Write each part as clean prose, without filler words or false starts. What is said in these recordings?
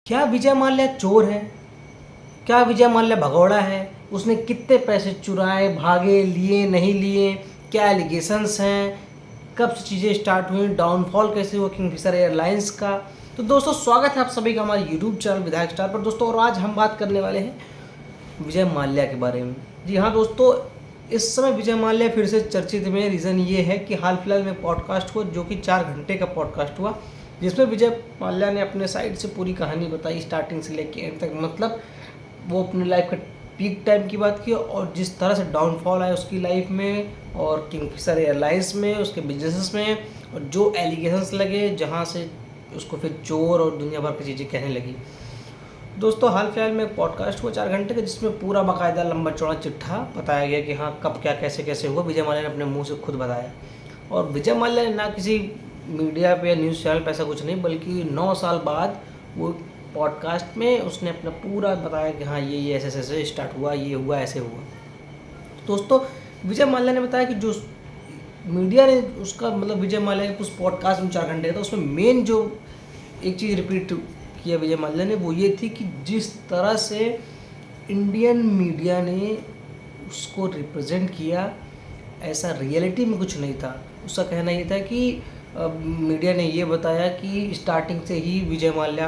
क्या विजय माल्या चोर है? क्या विजय माल्या भगौड़ा है? उसने कितने पैसे चुराए, भागे, लिए, नहीं लिए? क्या एलिगेशंस हैं? कब से चीज़ें स्टार्ट हुई? डाउनफॉल कैसे हुआ किंगफिशर एयरलाइंस का? तो दोस्तों स्वागत है आप सभी का हमारे यूट्यूब चैनल विधायक स्टार पर। दोस्तों और आज हम बात करने वाले हैं विजय माल्या के बारे में। जी हाँ दोस्तों, इस समय विजय माल्या फिर से चर्चित में। रीज़न ये है कि हाल फिलहाल में पॉडकास्ट हुआ जो कि 4 घंटे का पॉडकास्ट हुआ, जिसमें विजय माल्या ने अपने साइड से पूरी कहानी बताई स्टार्टिंग से लेके एंड तक। मतलब वो अपनी लाइफ का पीक टाइम की बात की और जिस तरह से डाउनफॉल आया उसकी लाइफ में और किंगफिशर एयरलाइंस में, उसके बिजनेसेस में, और जो एलिगेशंस लगे जहाँ से उसको फिर चोर और दुनिया भर की चीज़ें कहने लगी। दोस्तों हाल फिलहाल में एक पॉडकास्ट हुआ 4 घंटे का, जिसमें पूरा बाकायदा लंबा चौड़ा चिट्ठा बताया गया कि हाँ कब क्या कैसे कैसे हुआ। विजय माल्या ने अपने मुंह से खुद बताया। और विजय माल्या ने ना किसी मीडिया पे या न्यूज़ चैनल पे ऐसा कुछ नहीं, बल्कि 9 साल बाद वो पॉडकास्ट में उसने अपना पूरा बताया कि हाँ ये ऐसे ऐसे स्टार्ट हुआ, ये हुआ, ऐसे हुआ। दोस्तों विजय माल्या ने बताया कि जो मीडिया ने उसका मतलब विजय माल्या के उस पॉडकास्ट में 4 घंटे का था, उसमें मेन जो एक चीज़ रिपीट किया विजय माल्या ने वो ये थी कि जिस तरह से इंडियन मीडिया ने उसको रिप्रेजेंट किया, ऐसा रियलिटी में कुछ नहीं था। उसका कहना ये था कि मीडिया ने ये बताया कि स्टार्टिंग से ही विजय माल्या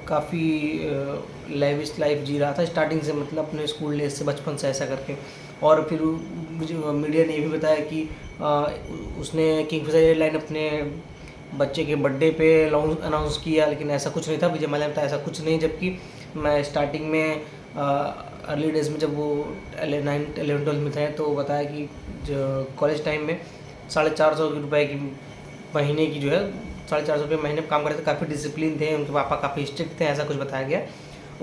काफ़ी लेविश लाइफ जी रहा था स्टार्टिंग से, मतलब अपने स्कूल डेज से, बचपन से ऐसा करके। और फिर मीडिया ने ये भी बताया कि उसने किंगफिशर एयरलाइन अपने बच्चे के बर्थडे पे अनाउंस किया, लेकिन ऐसा कुछ नहीं था। विजय माल्या ने बताया ऐसा कुछ नहीं, जबकि मैं स्टार्टिंग में अर्ली डेज में जब वो 11-12 में थे तो बताया कि जो कॉलेज टाइम में 450 रुपये की महीने की जो है 450 रुपये महीने काम करते थे, काफ़ी डिसिप्लिन थे, उनके पापा काफ़ी स्ट्रिक्ट थे, ऐसा कुछ बताया गया।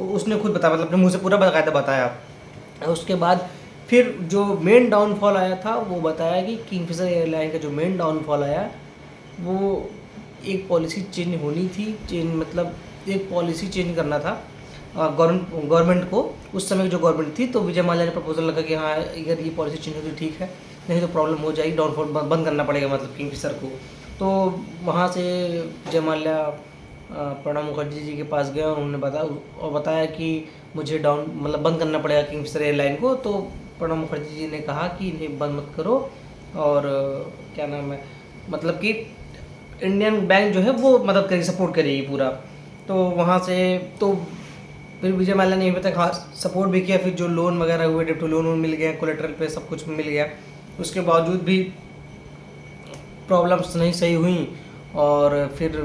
उसने खुद बताया, मतलब अपने मुँह से पूरा बाकायदा बताया। उसके बाद फिर जो मेन डाउनफॉल आया था वो बताया कि किंगफिशर एयरलाइन का जो मेन डाउनफॉल आया वो एक पॉलिसी चेंज होनी थी। मतलब एक पॉलिसी चेंज करना था गवर्नमेंट को। उस समय जो गवर्नमेंट थी तो विजय माल्या ने प्रपोजल लगा कि हाँ अगर ये पॉलिसी चेंज होती ठीक है, नहीं तो प्रॉब्लम हो जाएगी, डाउनफॉल बंद करना पड़ेगा मतलब किंगफिशर को। तो वहाँ से विजय माल्या प्रणब मुखर्जी जी के पास गए और उन्होंने बताया कि मुझे मतलब बंद करना पड़ेगा किंगफिशर एयरलाइन को। तो प्रणब मुखर्जी जी ने कहा कि इन्हें बंद मत करो, और क्या नाम है, मतलब कि इंडियन बैंक जो है वो मदद करेगी, सपोर्ट करेगी पूरा। तो वहाँ से तो फिर विजय माल्या ने ये बताया खास सपोर्ट भी किया। फिर जो लोन वगैरह हुए, डेप्ट लोन मिल गया, कोलेट्रल पे सब कुछ मिल गया। उसके बावजूद भी प्रॉब्लम्स नहीं सही हुई और फिर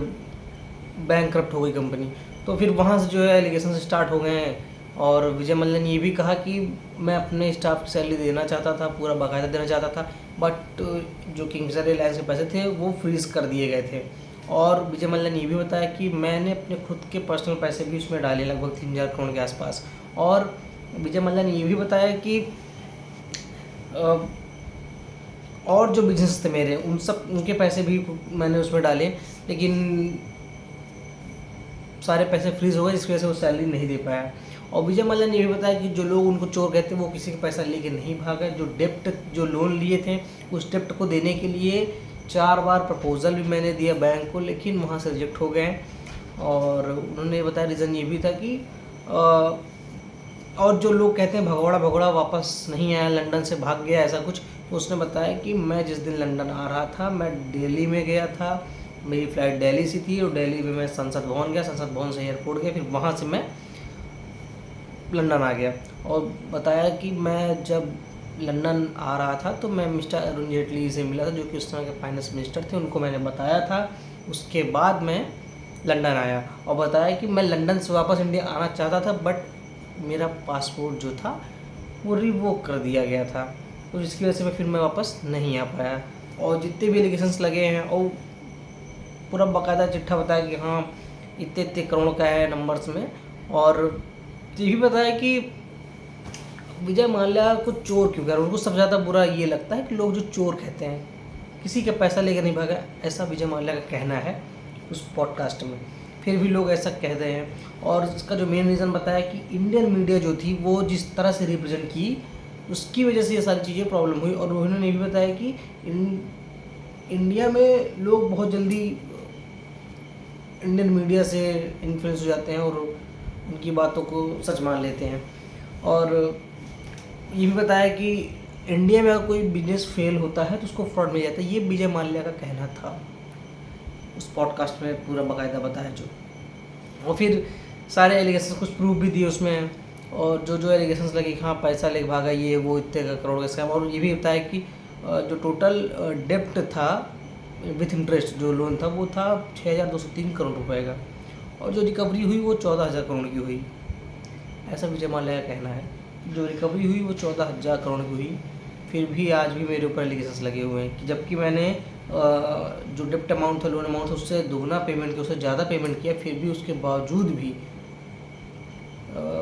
बैंक करप्ट हो गई कंपनी। तो फिर वहाँ से जो है एलिगेशन स्टार्ट हो गए हैं। और विजय माल्या ने ये भी कहा कि मैं अपने स्टाफ की सैलरी देना चाहता था, पूरा बाकायदा देना चाहता था, बट जो किंगफिशर एयरलाइंस के पैसे थे वो फ्रीज कर दिए गए थे। और विजय माल्या ने ये भी बताया कि मैंने अपने खुद के पर्सनल पैसे भी उसमें डाले, लगभग 3000 करोड़ के आसपास। और विजय माल्या ने ये भी बताया कि और जो बिजनेस थे मेरे उनके पैसे भी मैंने उसमें डाले, लेकिन सारे पैसे फ्रीज हो गए, जिसकी वजह से वो सैलरी नहीं दे पाया। और विजय माल्या ने ये भी बताया कि जो लोग उनको चोर कहते हैं वो किसी का पैसा लेके नहीं भागा। जो लोन लिए थे उस डेप्ट को देने के लिए 4 बार प्रपोजल भी मैंने दिया बैंक को, लेकिन वहाँ से रिजेक्ट हो गए। और उन्होंने बताया रीज़न ये भी था कि और जो लोग कहते हैं भगौड़ा भगौड़ा वापस नहीं आया, लंदन से भाग गया, ऐसा कुछ। तो उसने बताया कि मैं जिस दिन लंदन आ रहा था मैं दिल्ली में गया था, मेरी फ़्लाइट दिल्ली से थी और दिल्ली में मैं संसद भवन गया, संसद भवन से एयरपोर्ट गया, फिर वहाँ से मैं लंदन आ गया। और बताया कि मैं जब लंदन आ रहा था तो मैं मिस्टर अरुण जेटली से मिला था, जो कि उस समय के फाइनेंस मिनिस्टर थे, उनको मैंने बताया था। उसके बाद मैं लंदन आया और बताया कि मैं लंदन से वापस इंडिया आना चाहता था, बट मेरा पासपोर्ट जो था वो रिवोक कर दिया गया था, तो जिसकी वजह से मैं वापस नहीं आ पाया। और जितने भी एलिगेशंस लगे हैं और पूरा बाकायदा चिट्ठा बताया कि हाँ इतने इतने करोड़ का है नंबर्स में। और ये भी बताया कि विजय माल्या को चोर क्यों कह रहे हैं। उनको सबसे ज़्यादा बुरा ये लगता है कि लोग जो चोर कहते हैं, किसी का पैसा लेकर नहीं भागा, ऐसा विजय माल्या का कहना है उस पॉडकास्ट में। फिर भी लोग ऐसा कहते हैं। और इसका जो मेन रीज़न बताया कि इंडियन मीडिया जो थी वो जिस तरह से रिप्रेजेंट की, उसकी वजह से ये सारी चीज़ें प्रॉब्लम हुई। और उन्होंने ये भी बताया कि इंडिया में लोग बहुत जल्दी इंडियन मीडिया से इन्फ्लुएंस हो जाते हैं और उनकी बातों को सच मान लेते हैं। और ये भी बताया कि इंडिया में अगर कोई बिजनेस फेल होता है तो उसको फ्रॉड मिल जाता है। ये विजय माल्या का कहना था, उस पॉडकास्ट में पूरा बाकायदा बताया जो। और फिर सारे एलिगेशन कुछ प्रूफ भी दिए उसमें, और जो एलिगेशंस लगे कि हाँ पैसा लेके भागा ये वो इतने का करोड़ का स्कैम। और ये भी बताया कि जो टोटल डेप्ट था विथ इंटरेस्ट जो लोन था वो था 6,203 करोड़ रुपए का, और जो रिकवरी हुई वो 14,000 करोड़ की हुई। ऐसा विजय माल्या का कहना है, जो रिकवरी हुई वो 14,000 करोड़ की हुई। फिर भी आज भी मेरे ऊपर एलिगेशंस लगे हुए हैं कि जबकि मैंने जो डेप्ट अमाउंट था, लोन अमाउंट था, उससे दुगना पेमेंट किया, उससे ज़्यादा पेमेंट किया, फिर भी उसके बावजूद भी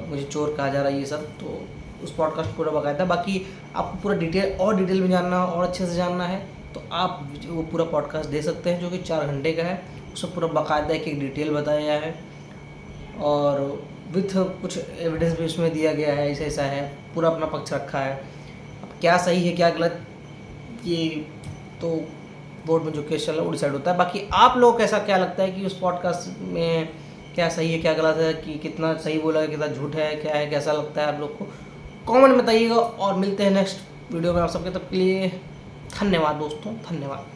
मुझे चोर कहा जा रहा है ये सब। तो उस पॉडकास्ट पूरा बाकायदा, बाकी आपको पूरा डिटेल में जानना और अच्छे से जानना है तो आप वो पूरा पॉडकास्ट दे सकते हैं जो कि 4 घंटे का है। उसमें पूरा बाकायदा एक डिटेल बताया गया है और विथ कुछ एविडेंस भी उसमें दिया गया है, ऐसा है, पूरा अपना पक्ष रखा है। अब क्या सही है क्या गलत ये तो बोर्ड में जो केस चल रहा है वो डिसाइड होता है। बाकी आप लोग कैसा क्या लगता है कि उस पॉडकास्ट में क्या सही है क्या गलत है, कि कितना सही बोला है कितना झूठ है, क्या है, कैसा लगता है आप लोग को कमेंट में बताइएगा। और मिलते हैं नेक्स्ट वीडियो में आप सबके, तब के लिए धन्यवाद दोस्तों, धन्यवाद।